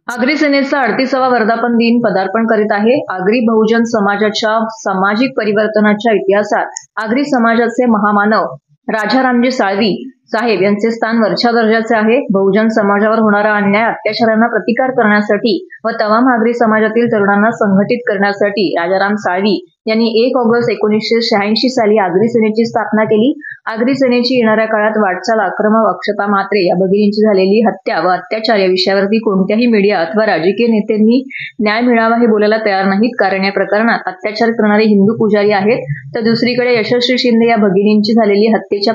आगरी सेनेचा 38वा वर्धापन दिन पदार्पण करीत आहे. आगरी बहुजन समाजाच्या सामाजिक परिवर्तनाच्या इतिहासात आगरी समाजाचे महामानव राजारामजी साळवी साहेब यांचे स्थान वरच्या दर्जाचे आहे. बहुजन समाजावर होणारा अन्याय अत्याचारांना प्रतिकार करण्यासाठी व तमाम आगरी समाजातील तरुणांना संघटित करण्यासाठी राजाराम साळवी यांनी 1 ऑगस्ट 1986 साली आगरी सेनेची स्थापना केली. आगरी सेनेची येणाऱ्या काळात वाटचाल आक्रमक अक्षता म्हात्रे या भगिनींची झालेली हत्या व अत्याचार या विषयावरती कोणत्याही मीडिया अथवा राजकीय नेत्यांनी न्याय मिळावा हे बोलायला तयार नाहीत, कारण या प्रकरणात अत्याचार करणारे हिंदू पुजारी आहेत. तर दुसरीकडे यशस्वी शिंदे या भगिनींची झालेली हत्येच्या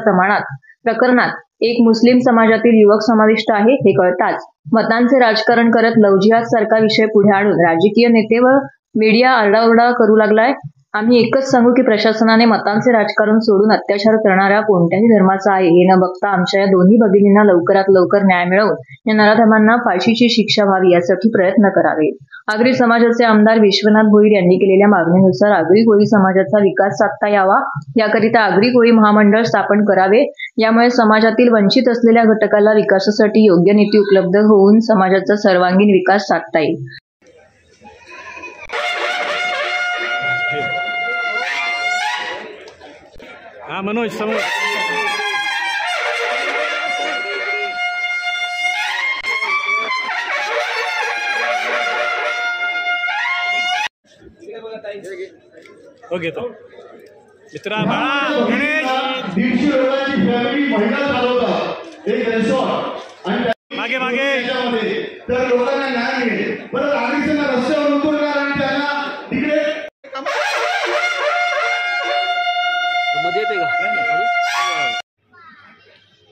प्रकरणात एक मुस्लिम समाजातील युवक समाविष्ट आहे. हे कळताच मतांचे राजकारण करत लव्ह जिहाद सारखा विषय पुढे आणून राजकीय नेते व मीडिया आरडाओरडा करू लागलाय. आम्ही एकच सांगू की प्रशासनाने मतांचे राजकारण सोडून अत्याचार करणाऱ्या कोणत्याही धर्माचा आहे हे न बघता आमच्या या दोन्ही भगिनींना लवकरात लवकर न्याय मिळवून या नराधमांना फाशीची शिक्षा व्हावी यासाठी प्रयत्न करावे. आगरी समाजाचे आमदार विश्वनाथ भोईर यांनी केलेल्या मागणीनुसार आगरी कोळी समाजाचा विकास साधता यावा याकरिता आगरी कोळी महामंडळ स्थापन करावे. यामुळे समाजातील वंचित असलेल्या घटकाला विकासासाठी योग्य निधी उपलब्ध होऊन समाजाचा सर्वांगीण विकास साधता येईल. मनोज समोर ओके तो मित्रा गणेश 150 लोकांची फॅमिली महिला चालवतात एक रिसॉर्ट आणि मागे मागे तर लोकांना न्याय मिळेल. परत आगरीच्या रस्त्यावर उतरणार आणि त्यांना तिकडे मध्ये येते का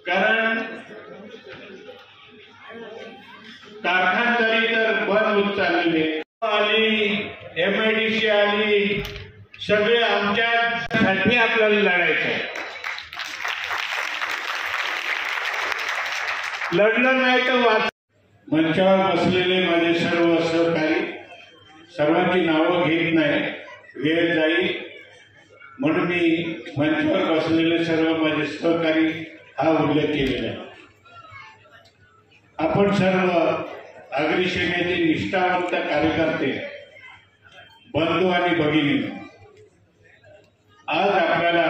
कारण कारखानदारी तर बंद होत चाललेले आली, MIDC आली, सगळे आमच्यासाठी आपल्याला लढायचं. लढलं नाही तर मंचावर बसलेले माझे सर्व सहकारी, सर्वांची नावं घेत नाही, वेळ जाईल म्हणून मी मंचावर बसलेले सर्व माझे सहकारी हा उल्लेख केलेला आहे. आपण सर्व आगरी सेनेचे निष्ठावंत कार्यकर्ते, बंधू आणि भगिनी, आज आपल्याला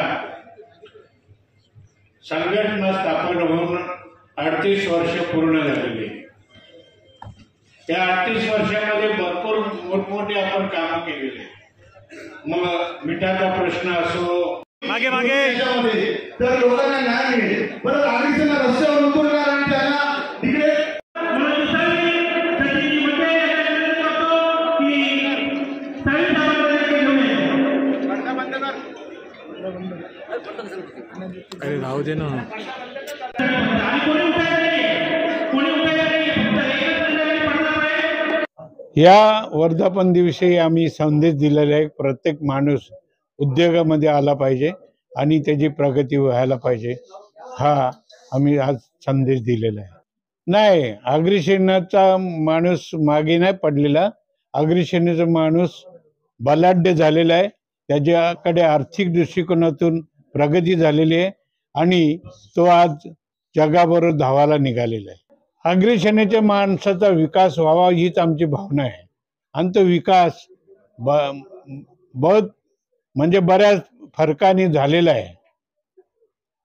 संघटना स्थापन होऊन 38 वर्ष पूर्ण झालेली. त्या 38 वर्षामध्ये भरपूर मोठमोठे आपण कामं केलेले. मग मिठाचा प्रश्न असो, मागे मागे तर लोकांना न्याय मिळेल. परत आगरीच्या रस्त्यावर उतरणार आणि त्यांना तिकडे अरे राहू दे ना. या वर्धापन दिवशी आम्ही संदेश दिलेला आहे. प्रत्येक माणूस उद्योगामध्ये आला पाहिजे आणि त्याची प्रगती व्हायला पाहिजे, हा आम्ही आज संदेश दिलेला आहे. नाही, आगरी सेनेचा माणूस मागे नाही पडलेला. आगरी सेनेचा माणूस बलाढ्य झालेला आहे. त्याच्याकडे आर्थिक दृष्टिकोनातून प्रगती झालेली आहे आणि तो आज जगाबरोबर धावायला निघालेला आहे. आगरी सेनेच्या माणसाचा विकास व्हावा हीच आमची भावना आहे आणि तो विकास बहुत म्हणजे बऱ्याच फरकाने झालेला आहे.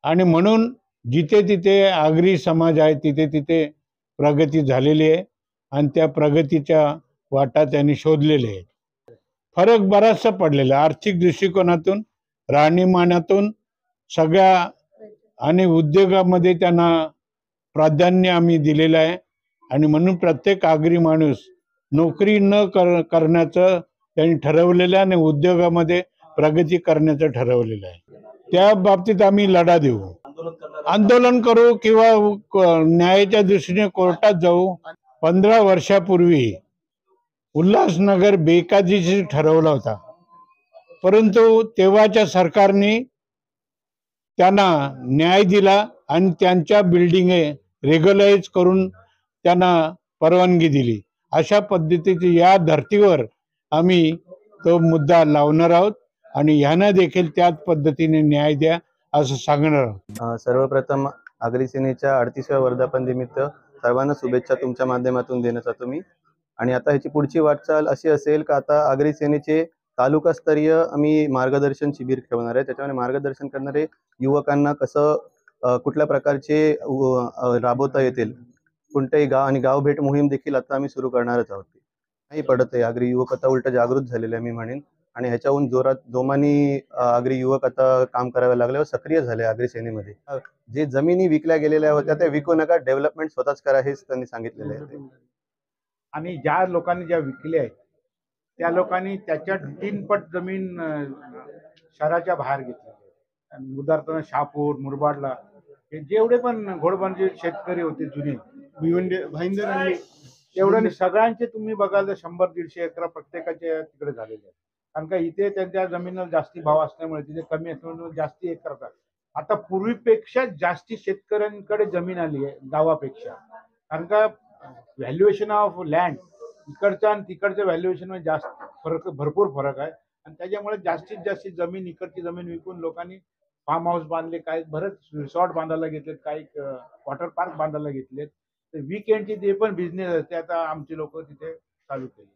आणि म्हणून जिथे तिथे आगरी समाज आहे तिथे तिथे प्रगती झालेली आहे आणि त्या प्रगतीच्या वाटा त्यांनी शोधलेले आहेत. फरक बराचसा पडलेला आर्थिक दृष्टिकोनातून, राहणीमानातून, सगळ्या आणि उद्योगामध्ये त्यांना प्राधान्य आम्ही दिलेलं आहे. आणि म्हणून प्रत्येक आगरी माणूस नोकरी न करण्याचं त्यांनी ठरवलेलं आहे आणि उद्योगामध्ये प्रगती करण्याचं ठरवलेलं आहे. त्या बाबतीत आम्ही लढा देऊ, आंदोलन करू किंवा न्यायाच्या दृष्टीने कोर्टात जाऊ. 15 वर्षापूर्वी उल्हासनगर बेकायदेशीर ठरवला होता, परंतु तेव्हाच्या सरकारने त्यांना न्याय दिला आणि त्यांच्या बिल्डिंगे रेग्युलाइज करून त्यांना परवानगी दिली. अशा पद्धतीची या धर्तीवर आम्ही तो मुद्दा लावणार आहोत आणि ह्यांना देखील त्याच पद्धतीने न्याय द्या असं सांगणार आहोत. सर्वप्रथम आगरी सेनेच्या 38व्या वर्धापन निमित्त सर्वांना शुभेच्छा तुमच्या माध्यमातून देण्यात येतो. मी आणि आता ह्याची पुढची वाटचाल अशी असेल का आता आगरी सेनेचे तालुकास्तरीय आम्ही मार्गदर्शन शिबिर ठेवणार आहे. त्याच्यामध्ये मार्गदर्शन करणारे युवकांना कसं कुठल्या प्रकारचे राबवता येतील, कोणत्याही गाव आणि गाव भेट मोहीम देखील आता आम्ही सुरू करणारच आहोत. नाही पडत आहे, आगरी युवक आता उलट जागृत झालेले आहे मी म्हणेन, आणि ह्याच्याहून जोमानी आगरी युवक आता काम करायला लागले व सक्रिय झाले आगरी सेनेमध्ये. जे जमिनी विकल्या गेलेल्या होत्या त्या विकू नका, डेव्हलपमेंट स्वतःच करा हेच त्यांनी सांगितलेलं आहे. आणि ज्या लोकांनी ज्या विकल्या आहेत त्या लोकांनी त्याच्या 3 पट जमीन शहराच्या बाहेर घेतली. उदाहरणार्थ शहापूर, मुरबाडला हे जेवढे पण घोडबंदीचे शेतकरी होते जुने भाईंदर आणि तेवढ्या सगळ्यांचे तुम्ही बघाल तर 100-150 एकर प्रत्येकाचे तिकडे झालेले आहेत. कारण का इथे त्यांच्या जमिनीला जास्ती भाव असल्यामुळे तिथे कमी असल्यामुळे जास्ती एक करतात. आता पूर्वीपेक्षा जास्ती शेतकऱ्यांकडे जमीन आली आहे गावापेक्षा. कारण का व्हॅल्युएशन ऑफ लँड इकडच्या आणि तिकडच्या व्हॅल्युएशन मध्ये जास्त भरपूर फरक आहे. आणि त्याच्यामुळे जास्तीत जास्त जमीन इकडची जमीन विकून लोकांनी फार्म हाऊस बांधले, काही बरेच रिसॉर्ट बांधायला घेतलेत, काही वॉटर पार्क बांधायला घेतलेत. वीकेंडचे जे पण बिझनेस आहेत ते आता आमचे लोक तिथे चालू केले.